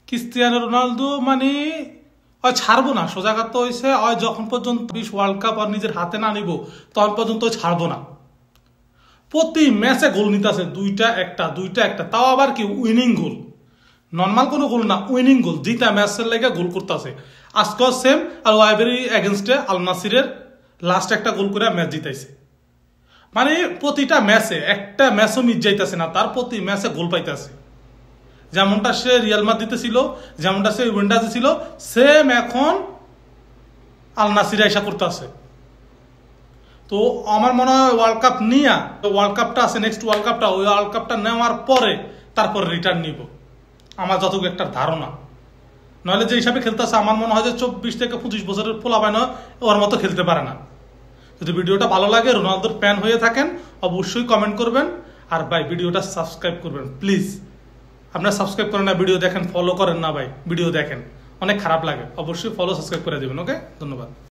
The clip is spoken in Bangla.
ক্রিস্টিয়ানো রোনালদো মানে ওই ছাড়বো না, সোজা কথা হয়েছে ওই যখন পর্যন্ত 20 ওয়ার্ল্ড কাপ আর নিজের হাতে না নিব তখন পর্যন্ত ছাড়বো না। প্রতি ম্যাচে গোল নিতেছে, দুইটা একটা, তাও আবার কি উইনিং গোল, নর্মাল কোনো গোল না, উইনিং গোল, জিতা ম্যাচের লেগে গোল করতেছে। আজকেও সেম, আর ওয়াইবেরি এগেনস্টে আল নাসিরের লাস্ট একটা গোল করে ম্যাচ জিতাইছে। মানে প্রতিটা ম্যাচে, একটা ম্যাচও মিস যাইতেছে না, তার প্রতি ম্যাচে গোল পাইতেছে। যেমনটা সে রিয়াল মাদ্রিদে ছিল, যেমনটা সে উইন্ডাজে ছিল, সেম এখন আল নাসিরে আইসা করতেছে। তো আমার মনে হয় ওয়ার্ল্ড কাপ নিয়ে, ওয়ার্ল্ড কাপটা আছে নেক্সট ওয়ার্ল্ড কাপটা, ওই ওয়ার্ল্ড কাপটা নেওয়ার পরে তারপর রিটার্ন নিব, আমার যতটুকু একটা ধারণা। নইলে যে হিসাবে খেলতেছে আমার মনে হয় যে 24 থেকে 25 বছরের পোলাপাইন ওর মতো খেলতে পারে না। যদি ভিডিওটা ভালো লাগে, রোনালদোর ফ্যান হয়ে থাকেন, অবশ্যই কমেন্ট করবেন, আর ভাই ভিডিওটা সাবস্ক্রাইব করবেন প্লিজ। আপনারা সাবস্ক্রাইব করেন না, ভিডিও দেখেন, ফলো করেন না ভাই, ভিডিও দেখেন, অনেক খারাপ লাগে। অবশ্যই ফলো সাবস্ক্রাইব করে দেবেন। ওকে, ধন্যবাদ।